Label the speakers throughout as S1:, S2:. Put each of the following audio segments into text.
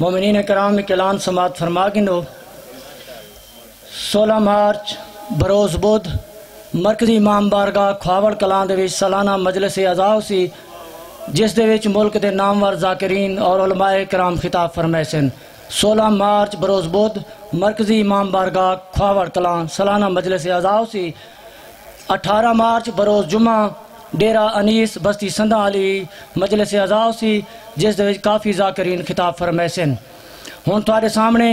S1: مومنین کرام کلان سماعت فرما گنو 16 مارچ بروز بدھ مرکزی امام بارگاہ کھواوڑ کلان دے وچ سالانہ مجلس عزا سی جس دے وچ ملک دے نامور ذاکرین اور علماء کرام خطاب فرمائے سن 16 مارچ بروز بدھ مرکزی امام بارگاہ کھواوڑ کلان سالانہ مجلس عزا سی 18 مارچ بروز جمعہ ڈیرہ انیس بستی سندھا علی مجلس عزا سی جس دے وچ کافی ذاکرین خطاب فرمائے سن ہن تواڈے سامنے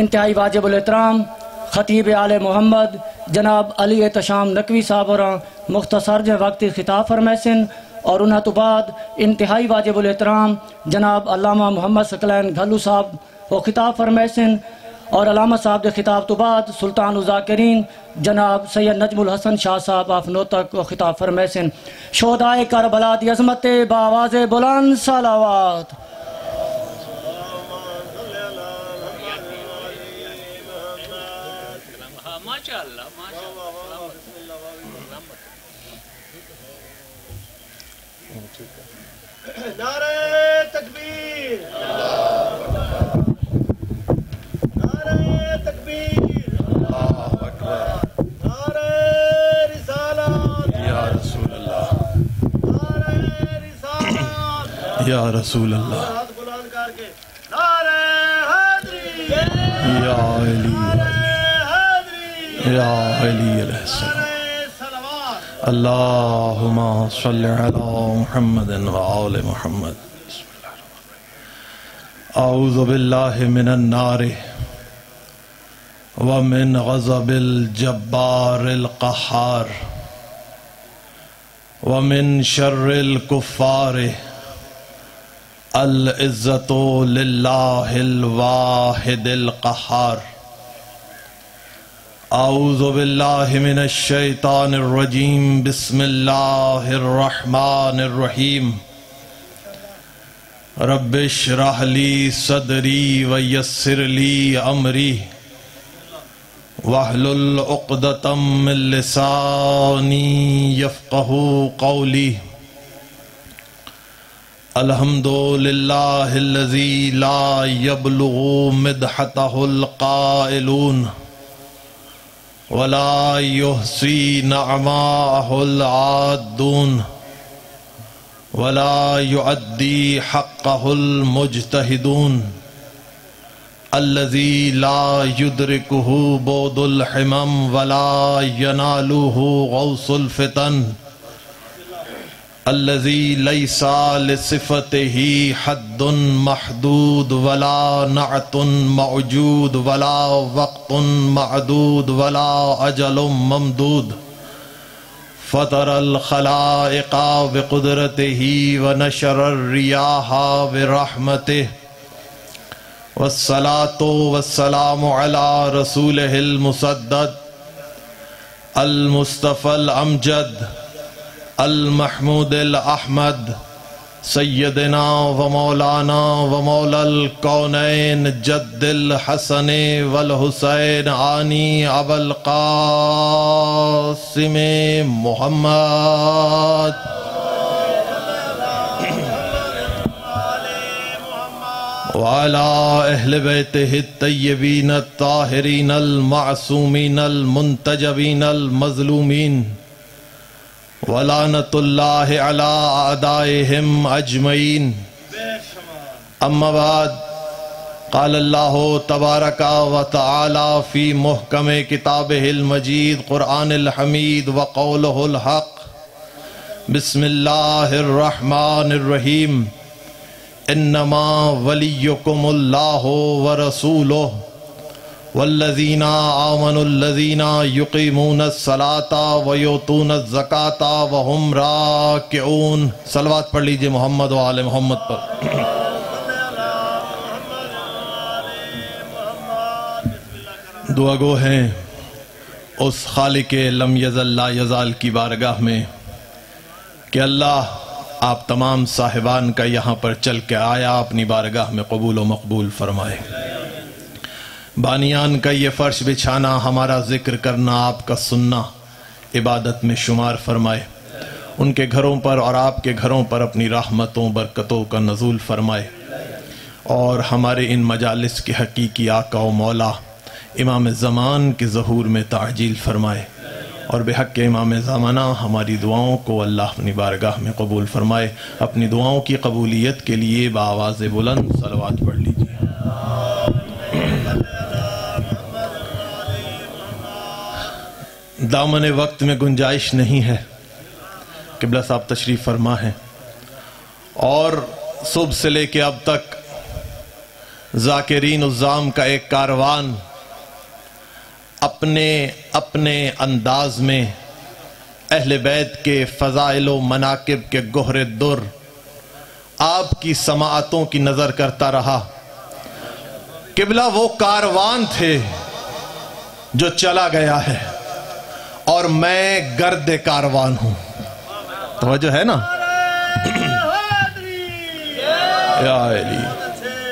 S1: انتہائی واجب الاحترام خطیب آل محمد جناب علی احتشام نقوی صاحب اور مختصر جو وقت خطاب فرمائے سن اور انہاں تو بعد انتہائی واجب الاحترام جناب علامہ محمد ثقلین گھلو صاحب وہ خطاب فرمائے سن اور علامہ صاحب دے خطاب تو بعد سلطان الذاکرین جناب سید نجم الحسن شاہ صاحب آف نوتک وہ خطاب فرمائے سن شہدائے کربلا دی عظمت بآواز بلند صلوات
S2: نعرہ تکبیر نعرہ تکبیر اللہ اکبر نعرہ رسالت یا رسول اللہ نعرہ رسالت یا رسول اللہ ہاتھ بلند کر کے نعرہ حیدری یا علی یا علی علیہ السلام اللہم صلی علی محمد وآل محمد اعوذ باللہ من النار ومن غضب الجبار القہار ومن شر الکفار العزت للہ الواحد القہار اعوذ باللہ من الشیطان الرجیم بسم اللہ الرحمن الرحیم رب اشرح لی صدری ویسر لی امری واحلل عقدۃ من لسانی یفقہ قولی الحمد للہ الذی لا یبلغ مدحتہ القائلون ولا يحصي نعماءه العادون ولا يؤدي حقه المجتهدون الذي لا يدركه بعد الحمم ولا يناله غوص الفتن الذي ليس لصفته حد محدود ولا نعت موجود ولا وقت معدود ولا أجل ممدود فطر الخلائق بقدرته ونشر الرياح برحمته والصلاة والسلام على رسوله المسدد المصطفى الأمجد المحمود الأحمد سیدنا و مولانا و مولا الکونین جد الحسن والحسین آنی ابو القاسم محمد وعلى اہل بیتہ الطیبین الطاہرین المعصومین المنتجبین المظلومین ولعنت اللہ علی اعدائہم اجمعین اما بعد قال اللہ تبارک و تعالی فی محکم کتابہ المجید قرآن الحمید وقولہ الحق بسم اللہ الرحمن الرحیم انما ولیکم اللہ ورسولہ والذین آمنوا الذین یقیمون الصلاة ویؤتون الزکاة وہم راکعون. صلوات پڑھ لیجئے محمد و آل محمد پر. دعا گو ہیں اس خالق لم یزل لا یزال کی بارگاہ میں کہ اللہ آپ تمام صاحبان کا یہاں پر چل کے آیا اپنی بارگاہ میں قبول و مقبول فرمائے. بانیان کا یہ فرش بچھانا، ہمارا ذکر کرنا، آپ کا سننا عبادت میں شمار فرمائے. ان کے گھروں پر اور آپ کے گھروں پر اپنی رحمتوں برکتوں کا نزول فرمائے. اور ہمارے ان مجالس کے حقیقی آقا و مولا امام زمان کے ظہور میں تعجیل فرمائے، اور بحق امام زمانہ ہماری دعاؤں کو اللہ اپنی بارگاہ میں قبول فرمائے۔ اپنی دعاؤں کی قبولیت کے لیے بآواز بلند صلوات پڑھ لیجیے۔ دامن وقت میں گنجائش نہیں ہے، قبلہ صاحب تشریف فرما ہے، اور صبح سے لے کے اب تک ذاکرین الزام کا ایک کاروان اپنے اپنے انداز میں اہل بیت کے فضائل و مناقب کے گوہر در آپ کی سماعتوں کی نظر کرتا رہا۔ قبلہ وہ کاروان تھے جو چلا گیا ہے، اور میں گرد کاروان ہوں۔ توجہ ہے نا؟ یا علی،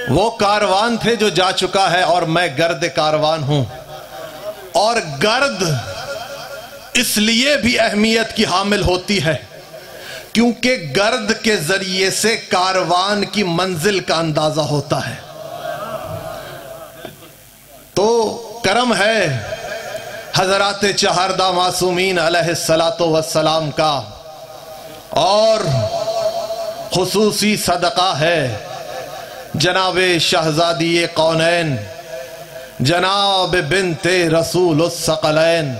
S2: وہ کاروان تھے جو جا چکا ہے اور میں گرد کاروان ہوں۔ اور گرد اس لیے بھی اہمیت کی حامل ہوتی ہے کیونکہ گرد کے ذریعے سے کاروان کی منزل کا اندازہ ہوتا ہے۔ تو کرم ہے حضرات چہاردہ معصومین علیہ السلام کا، اور خصوصی صدقہ ہے جناب شہزادی کونین، جناب بنت رسول الثقلین،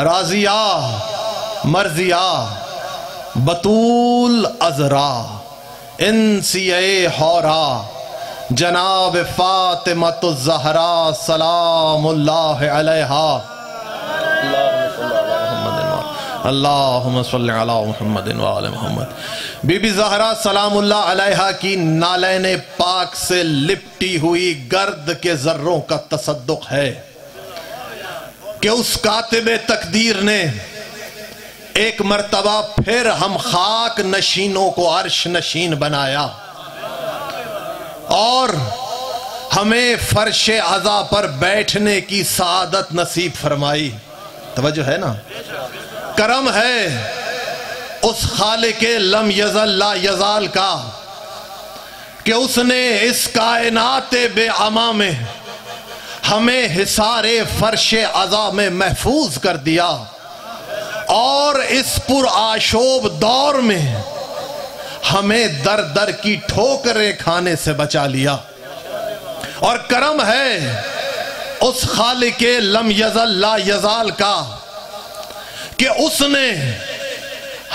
S2: راضیہ مرضیہ بطول عذرا انسیہ حورا، جناب فاطمۃ الزہرا سلام اللہ علیہا۔ اللہم صلی علی محمد وآل محمد۔ بی بی زہرا سلام اللہ علیہا کی نالین پاک سے لپٹی ہوئی گرد کے ذروں کا تصدق ہے کہ اس کاتب تقدیر نے ایک مرتبہ پھر ہم خاک نشینوں کو عرش نشین بنایا اور ہمیں فرش عزا پر بیٹھنے کی سعادت نصیب فرمائی۔ توجہ ہے نا؟ کرم ہے اس خالق لم یزل لا یزال کا کہ اس نے اس کائنات بے عما میں ہمیں حصار فرش عزا میں محفوظ کر دیا، اور اس پر آشوب دور میں ہمیں در در کی ٹھوکریں کھانے سے بچا لیا۔ اور کرم ہے اس خالق لم یزل لا یزال کا کہ اس نے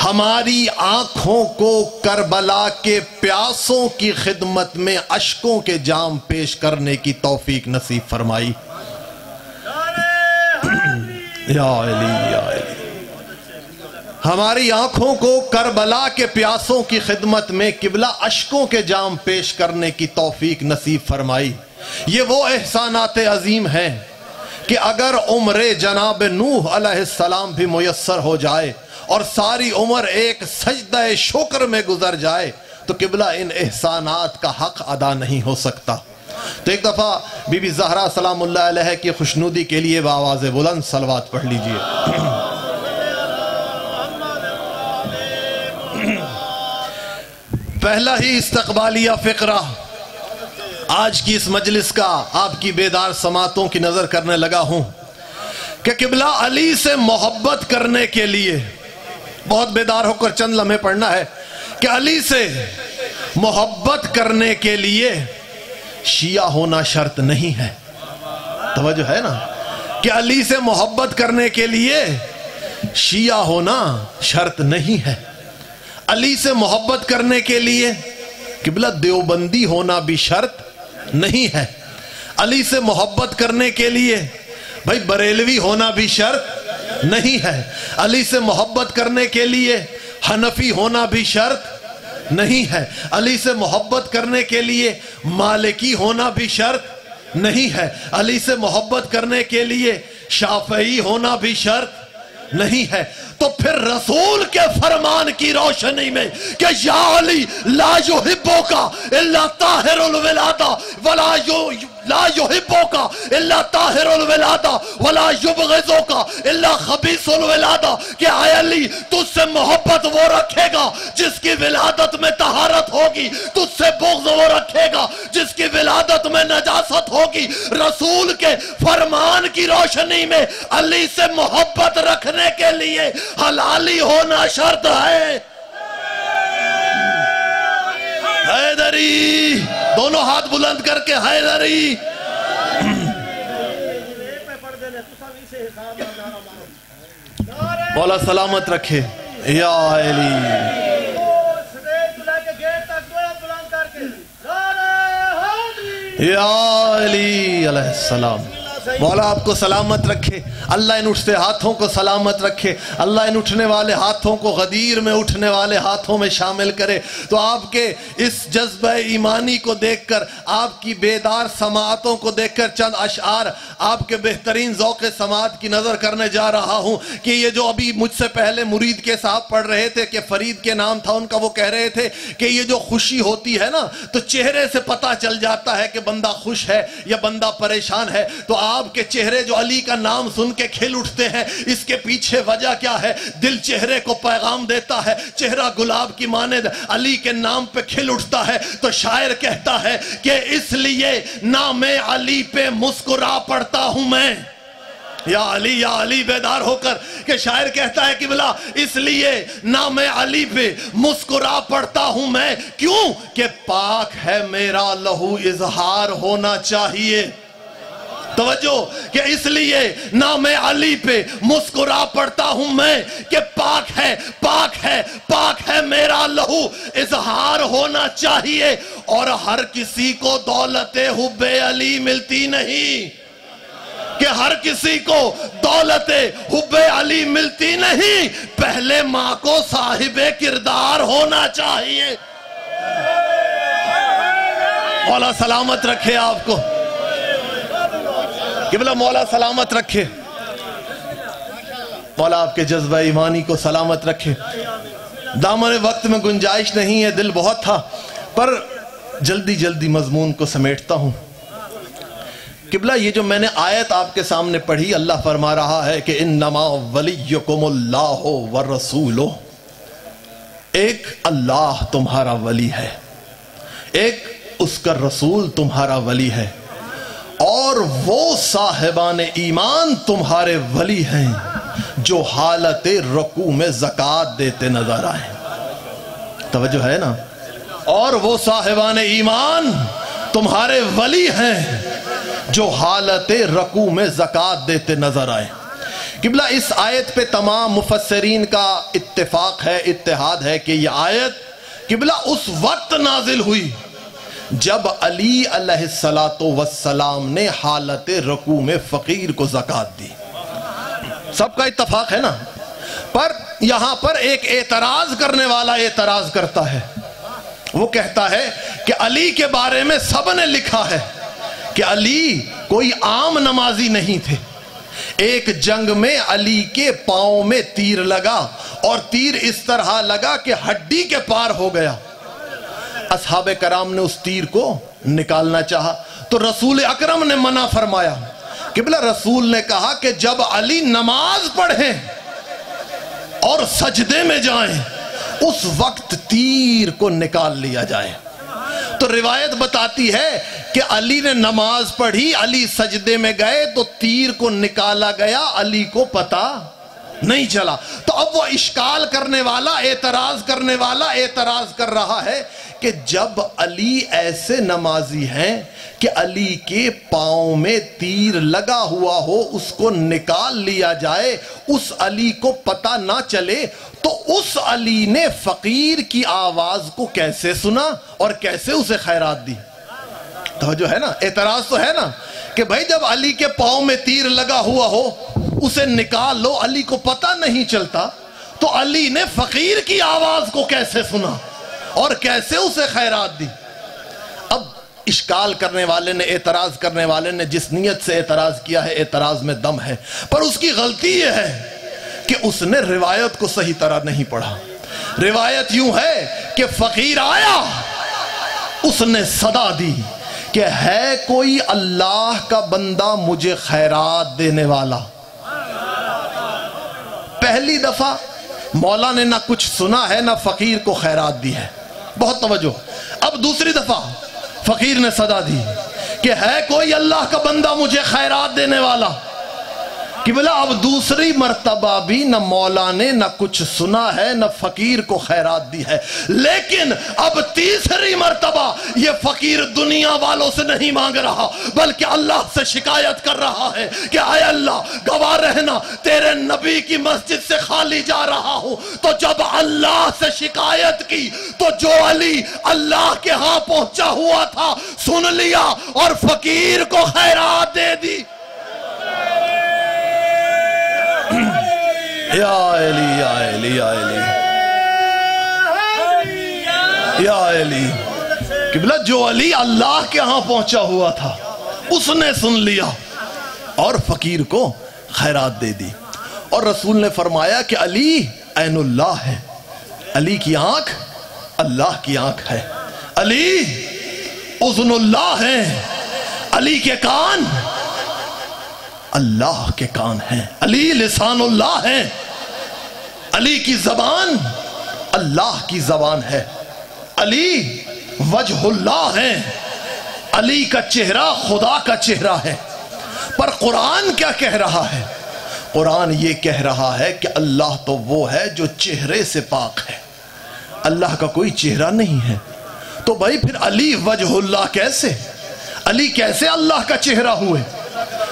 S2: ہماری آنکھوں کو کربلا کے پیاسوں کی خدمت میں اشکوں کے جام پیش کرنے کی توفیق نصیب فرمائی۔ یا علی یا علی، ہماری آنکھوں کو کربلا کے پیاسوں کی خدمت میں قبلہ اشکوں کے جام پیش کرنے کی توفیق نصیب فرمائی۔ یہ وہ احسانات عظیم ہیں کہ اگر عمر جناب نوح علیہ السلام بھی میسر ہو جائے اور ساری عمر ایک سجدہ شکر میں گزر جائے تو قبلہ ان احسانات کا حق ادا نہیں ہو سکتا۔ تو ایک دفعہ بی بی زہرا سلام اللہ علیہ کی خوشنودی کے لیے بآواز بلند صلوات پڑھ لیجئے۔ پہلا ہی استقبالیہ فقرہ آج کی اس مجلس کا آپ کی بیدار سماعتوں کی نظر کرنے لگا ہوں کہ قبلہ علی سے محبت کرنے کے لیے بہت بیدار ہو کر چند لمحے پڑھنا ہے کہ علی سے محبت کرنے کے لیے شیعہ ہونا شرط نہیں ہے۔ توجہ ہے نا کہ علی سے محبت کرنے کے لیے شیعہ ہونا شرط نہیں ہے۔ علی سے محبت کرنے کے لیے قبلہ دیوبندی ہونا بھی شرط نہیں ہے۔ علی سے محبت کرنے کے لیے بھائی بریلوی ہونا بھی شرط نہیں ہے۔ علی سے محبت کرنے کے لیے حنفی ہونا بھی شرط نہیں ہے۔ علی سے محبت کرنے کے لیے مالکی ہونا بھی شرط نہیں ہے۔ علی سے محبت کرنے کے لیے شافعی ہونا بھی شرط نہیں ہے۔ تو پھر رسول کے فرمان کی روشنی میں کہ یا علی لا یحبوکا الا طاہر الولادہ ولا لا یحبوکا الا طاہر الولادہ ولا یبغضوکا الا خبیث الولادہ، کہ اے علی تجھ سے محبت وہ رکھے گا جس کی ولادت میں طہارت ہوگی، تجھ سے بغض وہ رکھے گا جس کی ولادت میں نجاست ہوگی۔ رسول کے فرمان کی روشنی میں علی سے محبت رکھنے کے لیے حلالی ہونا شرط ہے۔ حیدری، دونوں ہاتھ بلند کر کے حیدری۔ مولا سلامت رکھے یا علی۔ یا علی علیہ السلام۔ مولا آپ کو سلامت رکھے، اللہ ان اٹھتے ہاتھوں کو سلامت رکھے، اللہ ان اٹھنے والے ہاتھوں کو غدیر میں اٹھنے والے ہاتھوں میں شامل کرے۔ تو آپ کے اس جذبہ ایمانی کو دیکھ کر، آپ کی بیدار سماعتوں کو دیکھ کر چند اشعار آپ کے بہترین ذوق سماعت کی نظر کرنے جا رہا ہوں کہ یہ جو ابھی مجھ سے پہلے مرید کے صاحب پڑھ رہے تھے کہ فرید کے نام تھا ان کا، وہ کہہ رہے تھے کہ یہ جو خوشی ہوتی ہے نا تو چہرے سے پتہ چل جاتا ہے کہ بندہ خوش ہے یا بندہ پریشان ہے۔ تو آپ کے چہرے جو علی کا نام سن کے کھل اٹھتے ہیں، اس کے پیچھے وجہ کیا ہے؟ دل چہرے کو پیغام دیتا ہے، چہرہ گلاب کی مانند علی کے نام پہ کھل اٹھتا ہے۔ تو شاعر کہتا ہے کہ اس لیے نام علی پہ مسکرا پڑتا ہوں میں۔ یا علی بیدار ہو کر کہ شاعر کہتا ہے کہ بلا اس لیے نام علی پہ مسکرا پڑتا ہوں میں، کیوں کہ پاک ہے میرا لہو اظہار ہونا چاہیے۔ توجہ کہ اس لیے نام علی پہ مسکرا پڑتا ہوں میں کہ پاک ہے میرا لہو اظہار ہونا چاہیے، اور ہر کسی کو دولت حب علی ملتی نہیں، کہ ہر کسی کو دولت حب علی ملتی نہیں، پہلے ماں کو صاحب کردار ہونا چاہیے۔ مولا سلامت رکھے آپ کو، قبلہ مولا سلامت رکھے، مولا آپ کے جذبہ ایمانی کو سلامت رکھے۔ دامن وقت میں گنجائش نہیں ہے، دل بہت تھا، پر جلدی مضمون کو سمیٹتا ہوں۔ قبلہ یہ جو میں نے آیت آپ کے سامنے پڑھی، اللہ فرما رہا ہے کہ انما ولیکم اللہ والرسول، ایک اللہ تمہارا ولی ہے، ایک اس کا رسول تمہارا ولی ہے، اور وہ صاحبان ایمان تمہارے ولی ہیں جو حالت رکوع میں زکوٰۃ دیتے نظر آئیں۔ توجہ ہے نا؟ اور وہ صاحبان ایمان تمہارے ولی ہیں جو حالت رکوع میں زکوٰۃ دیتے نظر آئیں۔ قبلہ اس آیت پہ تمام مفسرین کا اتفاق ہے، اتحاد ہے کہ یہ آیت قبلہ اس وقت نازل ہوئی جب علی علیہ السلام نے حالت رکوع میں فقیر کو زکوٰۃ دی۔ سب کا اتفاق ہے نا؟ پر یہاں پر ایک اعتراض کرنے والا اعتراض کرتا ہے، وہ کہتا ہے کہ علی کے بارے میں سب نے لکھا ہے کہ علی کوئی عام نمازی نہیں تھے، ایک جنگ میں علی کے پاؤں میں تیر لگا اور تیر اس طرح لگا کہ ہڈی کے پار ہو گیا۔ اصحاب کرام نے اس تیر کو نکالنا چاہا تو رسول اکرم نے منع فرمایا۔ قبلہ رسول نے کہا کہ جب علی نماز پڑھیں اور سجدے میں جائیں اس وقت تیر کو نکال لیا جائے۔ تو روایت بتاتی ہے کہ علی نے نماز پڑھی، علی سجدے میں گئے تو تیر کو نکالا گیا، علی کو پتہ نہیں چلا۔ تو اب وہ اشکال کرنے والا، اعتراض کرنے والا اعتراض کر رہا ہے کہ جب علی ایسے نمازی ہیں کہ علی کے پاؤں میں تیر لگا ہوا ہو، اس کو نکال لیا جائے، اس علی کو پتہ نہ چلے، تو اس علی نے فقیر کی آواز کو کیسے سنا اور کیسے اسے خیرات دی؟ تو جو ہے نا، اعتراض تو ہے نا کہ بھائی جب علی کے پاؤں میں تیر لگا ہوا ہو اسے نکال لو، علی کو پتہ نہیں چلتا، تو علی نے فقیر کی آواز کو کیسے سنا اور کیسے اسے خیرات دی؟ اب اشکال کرنے والے نے، اعتراض کرنے والے نے جس نیت سے اعتراض کیا ہے، اعتراض میں دم ہے، پر اس کی غلطی یہ ہے کہ اس نے روایت کو صحیح طرح نہیں پڑھا۔ روایت یوں ہے کہ فقیر آیا، اس نے صدا دی کہ ہے کوئی اللہ کا بندہ مجھے خیرات دینے والا۔ پہلی دفعہ مولا نے نہ کچھ سنا ہے نہ فقیر کو خیرات دی ہے، بہت توجہ۔ اب دوسری دفعہ فقیر نے صدا دی کہ ہے کوئی اللہ کا بندہ مجھے خیرات دینے والا۔ کہ بلا اب دوسری مرتبہ بھی نہ مولا نے نہ کچھ سنا ہے نہ فقیر کو خیرات دی ہے، لیکن اب تیسری مرتبہ یہ فقیر دنیا والوں سے نہیں مانگ رہا بلکہ اللہ سے شکایت کر رہا ہے کہ اے اللہ گواہ رہنا تیرے نبی کی مسجد سے خالی جا رہا ہوں۔ تو جب اللہ سے شکایت کی تو جو علی اللہ کے ہاں پہنچا ہوا تھا سن لیا اور فقیر کو خیرات دے دی۔ یا علی یا علی یا علی یا علی، قبلہ جو علی اللہ کے ہاں پہنچا ہوا تھا اس نے سن لیا اور فقیر کو خیرات دے دی۔ اور رسول نے فرمایا کہ علی عین اللہ ہے، علی کی آنکھ اللہ کی آنکھ ہے، علی اذن اللہ ہے، علی کے کان اللہ کے کان ہیں، علی لسان اللہ ہے، علی کی زبان اللہ کی زبان ہے، علی وجہ اللہ ہے، علی کا چہرہ خدا کا چہرہ ہے۔ پر قرآن کیا کہہ رہا ہے؟ قرآن یہ کہہ رہا ہے کہ اللہ تو وہ ہے جو چہرے سے پاک ہے، اللہ کا کوئی چہرہ نہیں ہے۔ تو بھائی پھر علی وجہ اللہ کیسے؟ علی کیسے اللہ کا چہرہ ہوئے؟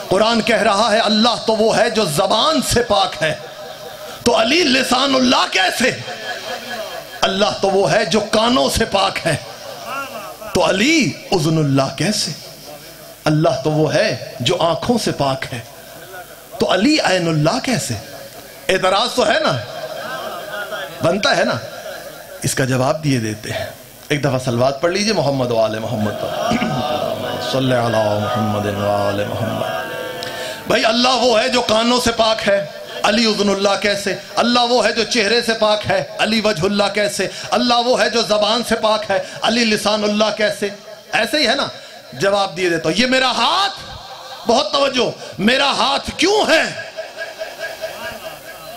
S2: قرآن کہہ رہا ہے اللہ تو وہ ہے جو زبان سے پاک ہے، تو علی لسان اللہ کیسے؟ اللہ تو وہ ہے جو کانوں سے پاک ہے، تو علی اذن اللہ کیسے؟ اللہ تو وہ ہے جو آنکھوں سے پاک ہے، تو علی عین اللہ کیسے؟ اعتراض تو ہے نا، بنتا ہے نا، اس کا جواب دیے دیتے ہیں۔ ایک دفعہ صلوات پڑھ لیجئے محمد و آل محمد پر، صلی علی محمد و آل محمد۔ بھائی اللہ وہ ہے جو کانوں سے پاک ہے، علی اذن اللہ کیسے؟ اللہ وہ ہے جو چہرے سے پاک ہے، علی وجہ اللہ کیسے؟ اللہ وہ ہے جو زبان سے پاک ہے، علی لسان اللہ کیسے؟ ایسے ہی ہے نا، جواب دیے دیتا ہوں۔ یہ میرا ہاتھ، بہت توجہ، میرا ہاتھ کیوں ہے؟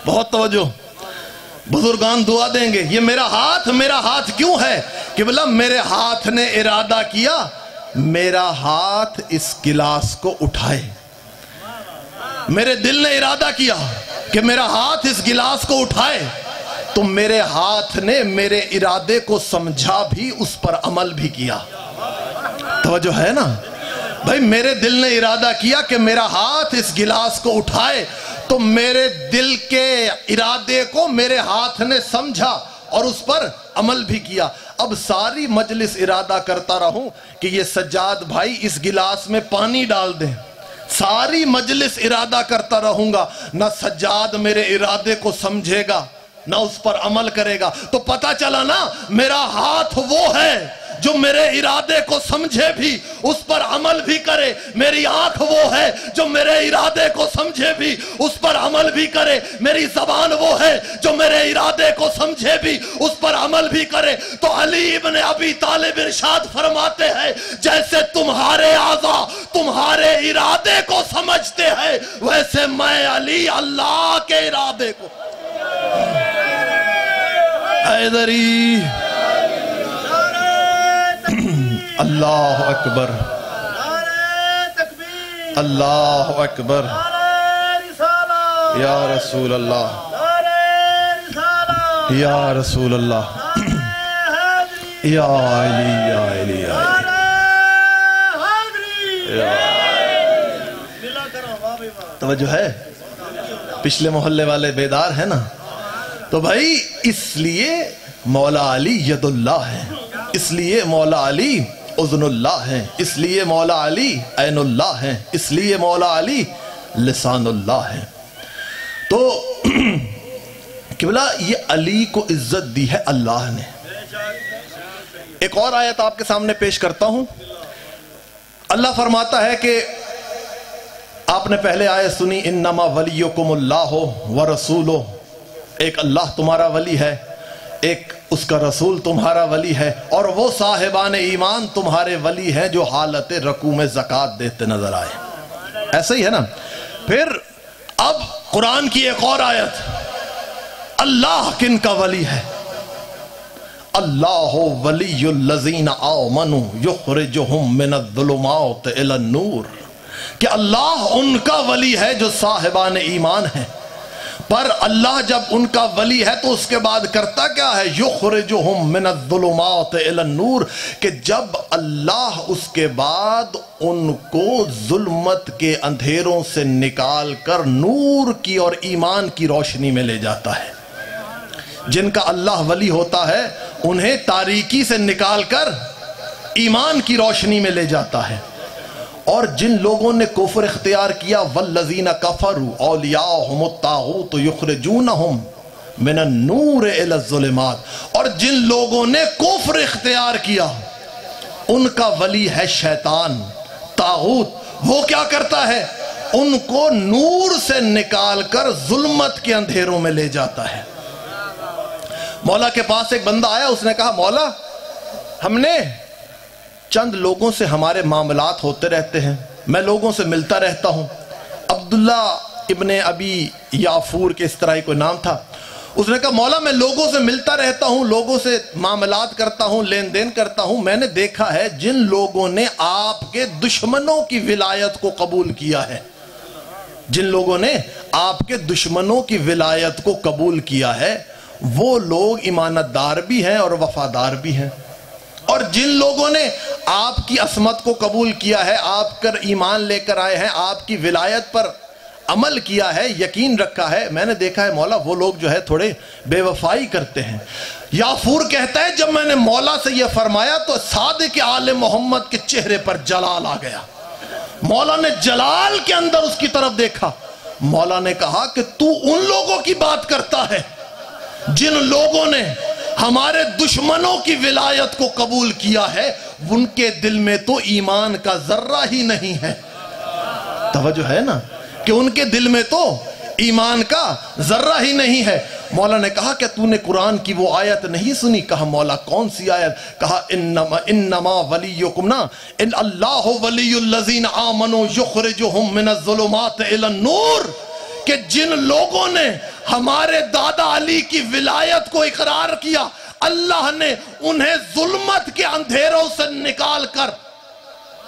S2: بہت توجہ، بزرگان دعا دیں گے۔ یہ میرا ہاتھ کیوں ہے؟ کہ بلا میرے ہاتھ نے ارادہ کیا میرا ہاتھ اس گلاس کو اٹھائے، میرے دل نے ارادہ کیا کہ میرا ہاتھ اس گلاس کو اٹھائے، تو میرے ہاتھ نے میرے ارادے کو سمجھا بھی اس پر عمل بھی کیا۔ توجہ ہے نا بھائی، میرے دل نے ارادہ کیا کہ میرا ہاتھ اس گلاس کو اٹھائے، تو میرے دل کے ارادے کو میرے ہاتھ نے سمجھا اور اس پر عمل بھی کیا۔ اب ساری مجلس ارادہ کرتا رہوں کہ یہ سجاد بھائی اس گلاس میں پانی ڈال دیں، ساری مجلس ارادہ کرتا رہوں گا، نہ سجاد میرے ارادے کو سمجھے گا نہ اس پر عمل کرے گا، تو پتہ چلا نا میرا ہاتھ وہ ہے جو میرے ارادے کو سمجھے بھی اس پر عمل بھی کرے، میری آنکھ وہ ہے جو میرے ارادے کو سمجھے بھی اس پر عمل بھی کرے، میری زبان وہ ہے جو میرے ارادے کو سمجھے بھی اس پر عمل بھی کرے۔ تو علی ابن ابی طالب ارشاد فرماتے ہیں جیسے تمہارے اعضاء تمہارے ارادے کو سمجھتے ہیں ویسے میں علی اللہ کے ارادے کو۔ حیدری اللہ اکبر، اللہ اکبر، یا رسول اللہ، یا رسول اللہ، یا علی یا علی یا علی۔ توجہ ہے، پچھلے محلے والے بیدار ہیں نا؟ تو بھائی اس لیے مولا علی ید اللہ ہے، اس لیے مولا علی اذن اللہ ہے، اس لیے مولا علی عین اللہ ہے، اس لیے مولا علی لسان اللہ ہے۔ تو قبلہ یہ علی کو عزت دی ہے اللہ نے۔ ایک اور آیت آپ کے سامنے پیش کرتا ہوں۔ اللہ فرماتا ہے کہ آپ نے پہلے آیت سنی انما ولیکم اللہ و رسولہ، ایک اللہ تمہارا ولی ہے، ایک اس کا رسول تمہارا ولی ہے، اور وہ صاحبان ایمان تمہارے ولی ہیں جو حالت رکوع میں زکوٰۃ دیتے نظر آئے. ایسا ہی ہے نا. پھر اب قرآن کی ایک اور آیت، اللہ کن کا ولی ہے؟ اللہ ولی الذین آمنوا یخرجہم من الظلمات الی النور، کہ اللہ ان کا ولی ہے جو صاحبان ایمان ہیں. پر اللہ جب ان کا ولی ہے تو اس کے بعد کرتا کیا ہے؟ یخرجہم من الظلمات الی النور، کہ جب اللہ اس کے بعد ان کو ظلمت کے اندھیروں سے نکال کر نور کی اور ایمان کی روشنی میں لے جاتا ہے. جن کا اللہ ولی ہوتا ہے انہیں تاریکی سے نکال کر ایمان کی روشنی میں لے جاتا ہے. اور جن لوگوں نے کفر اختیار کیا والذین کفروا اولیاءہم الطاغوت یخرجونہم من النور الی الظلمات، اور جن لوگوں نے کفر اختیار کیا ان کا ولی ہے شیطان، طاغوت. وہ کیا کرتا ہے؟ ان کو نور سے نکال کر ظلمت کے اندھیروں میں لے جاتا ہے. مولا کے پاس ایک بندہ آیا، اس نے کہا مولا ہم نے چند لوگوں سے ہمارے معاملات ہوتے رہتے ہیں، میں لوگوں سے ملتا رہتا ہوں. عبداللہ ابن ابی یافور کے اس طرح ہی کوئی نام تھا. اس نے کہا مولا میں لوگوں سے ملتا رہتا ہوں، لوگوں سے معاملات کرتا ہوں، لین دین کرتا ہوں. میں نے دیکھا ہے جن لوگوں نے آپ کے دشمنوں کی ولایت کو قبول کیا ہے، جن لوگوں نے آپ کے دشمنوں کی ولایت کو قبول کیا ہے وہ لوگ ایمانت دار بھی ہیں اور وفادار بھی ہیں. اور جن لوگوں نے آپ کی عصمت کو قبول کیا ہے، آپ کر ایمان لے کر آئے ہیں، آپ کی ولایت پر عمل کیا ہے، یقین رکھا ہے، میں نے دیکھا ہے مولا وہ لوگ جو ہے تھوڑے بے وفائی کرتے ہیں. یافور کہتا ہے جب میں نے مولا سے یہ فرمایا تو صادق آل محمد کے چہرے پر جلال آ گیا. مولا نے جلال کے اندر اس کی طرف دیکھا. مولا نے کہا کہ تو ان لوگوں کی بات کرتا ہے جن لوگوں نے ہمارے دشمنوں کی ولایت کو قبول کیا ہے، ان کے دل میں تو ایمان کا ذرہ ہی نہیں ہے. توجہ ہے نا کہ ان کے دل میں تو ایمان کا ذرہ ہی نہیں ہے. مولا نے کہا کہ تو نے قرآن کی وہ آیت نہیں سنی؟ کہا مولا کون سی آیت؟ کہا انما ولیکم نا ان اللہ ولی الذین آمنوا یخرجہم من الظلمات الی النور، کہ جن لوگوں نے ہمارے دادا علی کی ولایت کو اقرار کیا اللہ نے انہیں ظلمت کے اندھیروں سے نکال کر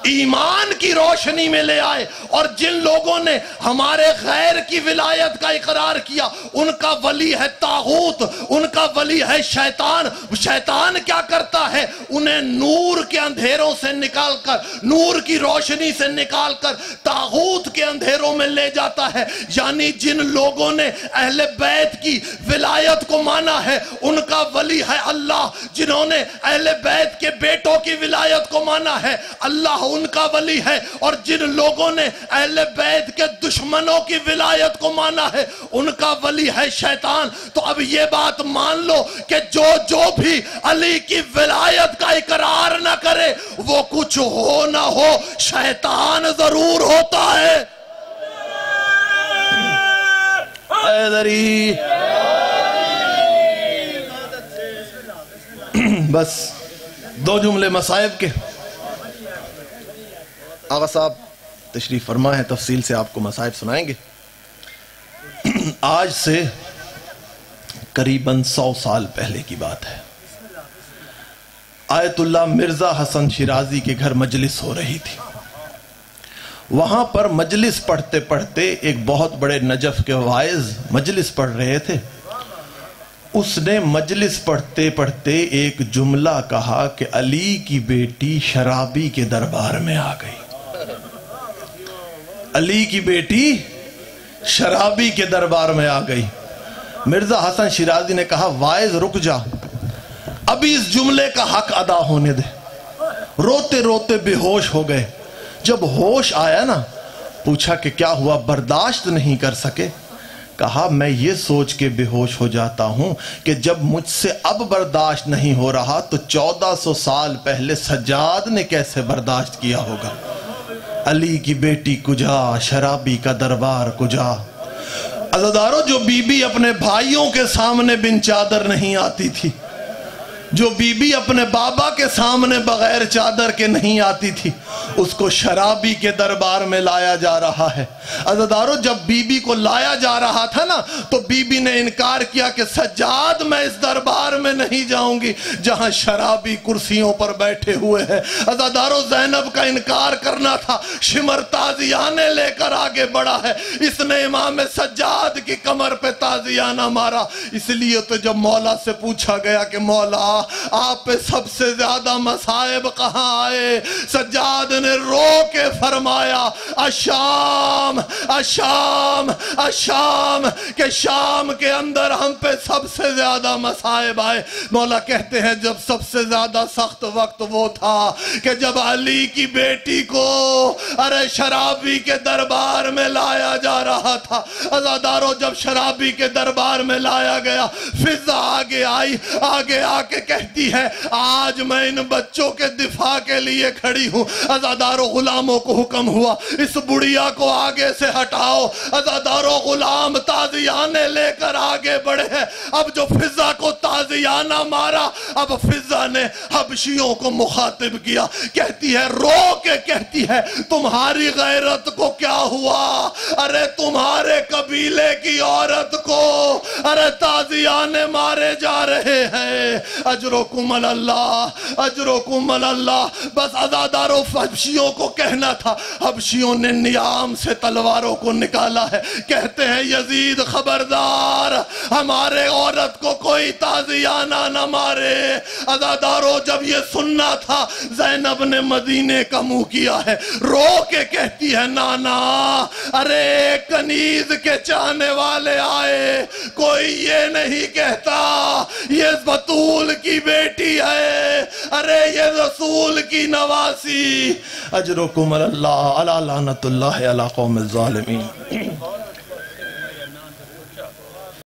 S2: ایمان کی روشنی میں لے آئے. اور جن لوگوں نے ہمارے غیر کی ولایت کا اقرار کیا ان کا ولی ہے طاغوت، ان کا ولی ہے شیطان. شیطان کیا کرتا ہے؟ انہیں نور کے اندھیروں سے نکال کر، نور کی روشنی سے نکال کر طاغوت کے اندھیروں میں لے جاتا ہے. یعنی جن لوگوں نے اہل بیت کی ولایت کو مانا ہے ان کا ولی ہے اللہ، جنہوں نے اہل بیت کے بیٹوں کی ولایت کو مانا ہے اللہ ان کا ولی ہے. اور جن لوگوں نے اہل بیت کے دشمنوں کی ولایت کو مانا ہے ان کا ولی ہے شیطان. تو اب یہ بات مان لو کہ جو بھی علی کی ولایت کا اقرار نہ کرے وہ کچھ ہو نہ ہو شیطان ضرور ہوتا ہے. بس دو جملے مصائب کے. آغا صاحب تشریف فرما ہے، تفصیل سے آپ کو مصائب سنائیں گے. آج سے قریباً 100 سال پہلے کی بات ہے. آیت اللہ مرزا حسن شیرازی کے گھر مجلس ہو رہی تھی. وہاں پر مجلس پڑھتے پڑھتے ایک بہت بڑے نجف کے واعظ مجلس پڑھ رہے تھے. اس نے مجلس پڑھتے پڑھتے ایک جملہ کہا کہ علی کی بیٹی شرابی کے دربار میں آ گئی. علی کی بیٹی شرابی کے دربار میں آ گئی. مرزا حسن شیرازی نے کہا واعظ رک جا، ابھی اس جملے کا حق ادا ہونے دے. روتے روتے بے ہوش ہو گئے. جب ہوش آیا نا پوچھا کہ کیا ہوا؟ برداشت نہیں کر سکے. کہا میں یہ سوچ کے بے ہوش ہو جاتا ہوں کہ جب مجھ سے اب برداشت نہیں ہو رہا تو 1400 سال پہلے سجاد نے کیسے برداشت کیا ہوگا. علی کی بیٹی کجا، شرابی کا دربار کجا۔ عزادارو، جو بی بی اپنے بھائیوں کے سامنے بن چادر نہیں آتی تھی، جو بی بی اپنے بابا کے سامنے بغیر چادر کے نہیں آتی تھی، اس کو شرابی کے دربار میں لایا جا رہا ہے۔ عزادارو، جب بی بی کو لایا جا رہا تھا نا، تو بی بی نے انکار کیا کہ سجاد میں اس دربار میں نہیں جاؤں گی جہاں شرابی کرسیوں پر بیٹھے ہوئے ہیں۔ عزادارو، زینب کا انکار کرنا تھا، شمر تازیانے لے کر آگے بڑھا ہے، اس نے امام سجاد کی کمر پہ تازیانہ مارا۔ اس لیے تو جب مولا سے پوچھا گیا کہ مولا آپ پہ سب سے زیادہ مصائب کہاں آئے، سجاد نے رو کے فرمایا اشام، اشام، اشام، کہ شام کے اندر ہم پہ سب سے زیادہ مصائب آئے۔ مولا کہتے ہیں جب سب سے زیادہ سخت وقت وہ تھا کہ جب علی کی بیٹی کو شرابی کے دربار میں لایا جا رہا تھا۔ عزادارو، جب شرابی کے دربار میں لایا گیا، فضا آگے آئی، آگے آ کے کہتی ہے آج میں ان بچوں کے دفاع کے لیے کھڑی ہوں۔ عزادارو، غلاموں کو حکم ہوا اس بڑھیا کو آگے سے ہٹاؤ۔ عزادارو، غلام تازیانے لے کر آگے بڑھے ہیں۔ اب جو فضا کو تازیانہ مارا، اب فضا نے حبشیوں کو مخاطب کیا، کہتی ہے رو کے کہتی ہے تمہاری غیرت کو کیا ہوا؟ ارے تمہارے قبیلے کی عورت کو تازیانے مارے جا رہے ہیں۔ اجرکم اللہ، اجرکم اللہ۔ بس عزادارو، حبشیوں کو کہنا تھا، حبشیوں نے نیام سے تلواروں کو نکالا ہے، کہتے ہیں یزید خبردار، ہمارے عورت کو کوئی تازیانہ نہ مارے۔ عزادارو، جب یہ سننا تھا، زینب نے مدینے کا منہ کیا ہے، رو کے کہتی ہے نانا، ارے کنیز کے چاہنے والے آئے، کوئی یہ نہیں کہتا یہ بطول کی بیٹی ہے، ارے یہ رسول کی نواسی۔ اجرکم اللہ، علی لعنت اللہ علی قوم الظالمین۔